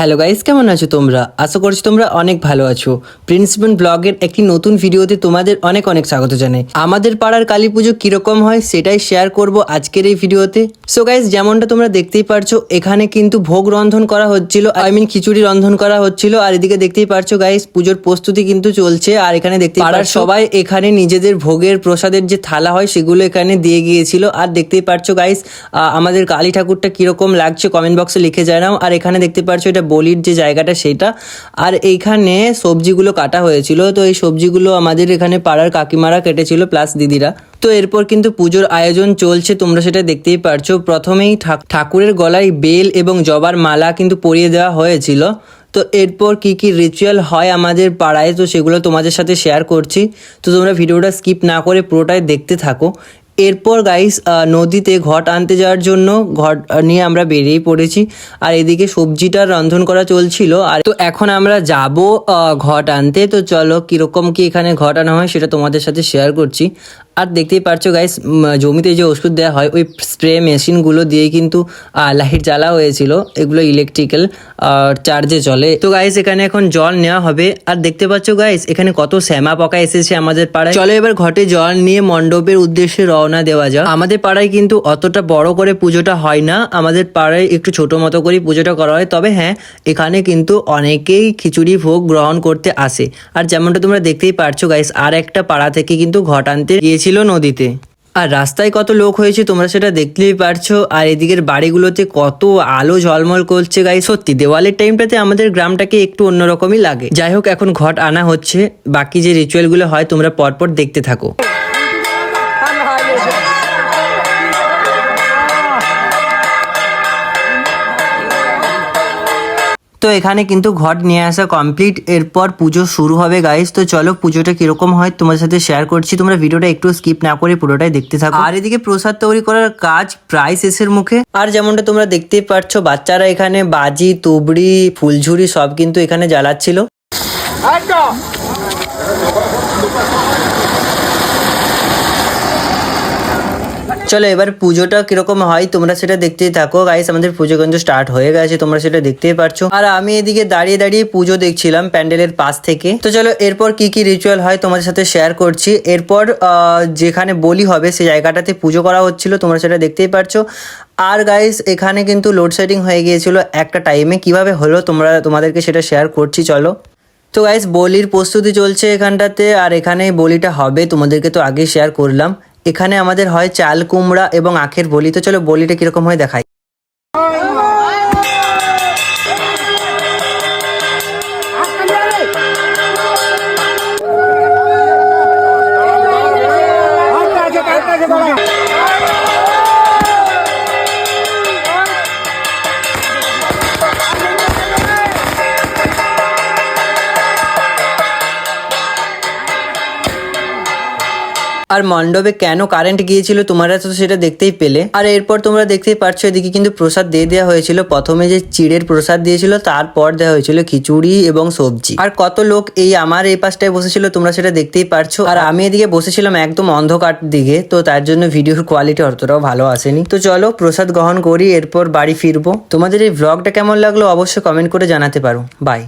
Hello guys, কেমন আছো তোমরা? আশা করছি তোমরা অনেক ভালো আছো। প্রিন্সিপাল ব্লগের একটি নতুন ভিডিওতে তোমাদের অনেক অনেক স্বাগত জানাই। আমাদের পাড়ার কালী পুজো কিরকম হয় সেটাই শেয়ার করব আজকের এই ভিডিওতে। সো গাইস, যেমনটা তোমরা দেখতেই পারছো, এখানে কিন্তু ভোগ রন্ধন করা হচ্ছিল, খিচুড়ি রন্ধন করা হচ্ছিল। আর এদিকে দেখতেই পারছো গাইস, পুজোর প্রস্তুতি কিন্তু চলছে। আর এখানে দেখতেই পাড়ার সবাই এখানে নিজেদের ভোগের প্রসাদের যে থালা হয় সেগুলো এখানে দিয়ে গিয়েছিল। আর দেখতেই পারছো গাইস, আমাদের কালী ঠাকুরটা কিরকম লাগছে কমেন্ট বক্সে লিখে জানাও। আর এখানে দেখতে পারছো এটা বলির যে জায়গাটা সেটা। আর এইখানে সবজিগুলো কাটা হয়েছিল, তো এই সবজিগুলো আমাদের এখানে পাড়ার কাকিমারা কেটেছিল প্লাস দিদিরা। তো এরপর কিন্তু পুজোর আয়োজন চলছে, তোমরা সেটা দেখতেই পারছো। প্রথমেই ঠাকুরের গলায় বেল এবং জবার মালা কিন্তু পরিয়ে দেওয়া হয়েছিল। তো এরপর কি কি রিচুয়াল হয় আমাদের পাড়ায়, তো সেগুলো তোমাদের সাথে শেয়ার করছি। তো তোমরা ভিডিওটা স্কিপ না করে পুরোটাই দেখতে থাকো। এরপর গাইস, নদীতে ঘট আনতে যাওয়ার জন্য ঘট নিয়ে আমরা বেরিয়ে পড়েছি। আর এদিকে সবজিটা রন্ধন করা চলছিল। আর তো এখন আমরা যাব ঘট আনতে। তো চলো কিরকম কি এখানে ঘট আনা হয় সেটা তোমাদের সাথে শেয়ার করছি। আর দেখতেই পারছো গাইস, জমিতে যে ওষুধ দেওয়া হয় ওই স্প্রে মেশিনগুলো দিয়ে কিন্তু লাইট জ্বালা হয়েছিল। এগুলো ইলেকট্রিক্যাল চার্জে চলে। তো গাইস, এখানে এখন জল নেওয়া হবে। আর দেখতে পাচ্ছ গাইস, এখানে কত শ্যামা পোকা এসেছে আমাদের পাড়ায়। চলো এবার ঘটে জল নিয়ে মণ্ডপের উদ্দেশ্যে রওনা দেওয়া যাক। আমাদের পাড়ায় কিন্তু অতটা বড় করে পুজোটা হয় না, আমাদের পাড়ায় একটু ছোট মতো করে পুজোটা করা হয়। তবে হ্যাঁ, এখানে কিন্তু অনেকেই খিচুড়ি ভোগ গ্রহণ করতে আসে। আর যেমনটা তোমরা দেখতেই পারছো গাইস, আর একটা পাড়া থেকে কিন্তু ঘট আনতে গিয়েছিল নদীতে। আর রাস্তায় কত লোক হয়েছে তোমরা সেটা দেখতেই পারছো। আর এদিকের বাড়িগুলোতে কত আলো ঝলমল করছে গাইস। সত্যি দেওয়ালের টাইমটাতে আমাদের গ্রামটাকে একটু অন্যরকমই লাগে। যাই হোক, এখন ঘট আনা হচ্ছে। বাকি যে রিচুয়ালগুলো হয় তোমরা পরপর দেখতে থাকো। তো এখানে কিন্তু ঘট নিয়ে আসা কমপ্লিট। এরপর পুজো শুরু হবে গাইস। তো চলো পুজোটা কিরকম হয় তোমাদের সাথে শেয়ার করছি। তোমরা ভিডিওটা একটু স্কিপ না করে পুরোটাই দেখতে থাকো। আর এদিকে প্রসাদ তৈরি করার কাজ প্রায় শেষের মুখে। আর যেমনটা তোমরা দেখতেই পাচ্ছ, বাচ্চারা এখানে বাজি, তুবড়ি, ফুলঝুরি সব কিন্তু এখানে জ্বালাচ্ছিল। চলো এবার পুজোটা কিরকম হয় তোমরা সেটা দেখতেই থাকো গাইস। আমাদের পুজো কিন্তু স্টার্ট হয়ে গেছে, তোমরা সেটা দেখতেই পারছো। আর আমি এদিকে দাঁড়িয়ে দাঁড়িয়ে পুজো দেখছিলাম প্যান্ডেলের পাশ থেকে। তো চলো এরপর কি কি রিচুয়াল হয় তোমাদের সাথে শেয়ার করছি। এরপর যেখানে বলি হবে সেই জায়গাটাতে পুজো করা হচ্ছিল, তোমরা সেটা দেখতেই পারছো। আর গাইস, এখানে কিন্তু লোডশেডিং হয়ে গিয়েছিল একটা টাইমে। কিভাবে হলো তোমাদেরকে সেটা শেয়ার করছি চলো। তো গাইস, বলির প্রস্তুতি চলছে এখানটাতে। আর এখানে বলিটা হবে তোমাদেরকে তো আগে শেয়ার করলাম। এখানে আমাদের হয় চাল কুমড়া এবং আখের বলি। তো চলো বলিটা কিরকম হয় দেখাই। আর মণ্ডপে কেন কারেন্ট গিয়েছিল তোমরা তো সেটা দেখতেই পেলে। আর এরপর তোমরা দেখতেই পাচ্ছ এদিকে কিন্তু প্রসাদ দিয়ে দেওয়া হয়েছিল। প্রথমে যে চিড়ের প্রসাদ দিয়েছিল, তারপর দেওয়া হয়েছিল খিচুড়ি এবং সবজি। আর কত লোক আমার এই পাশটায় বসেছিল তোমরা সেটা দেখতেই পারছো। আর আমি এদিকে বসেছিলাম একদম অন্ধকার দিকে, তো তার জন্য ভিডিওর কোয়ালিটি অতটাও ভালো আসেনি। তো চলো প্রসাদ গ্রহণ করি, এরপর বাড়ি ফিরবো। তোমাদের এই ব্লগটা কেমন লাগলো অবশ্যই কমেন্ট করে জানাতে পারো। বাই।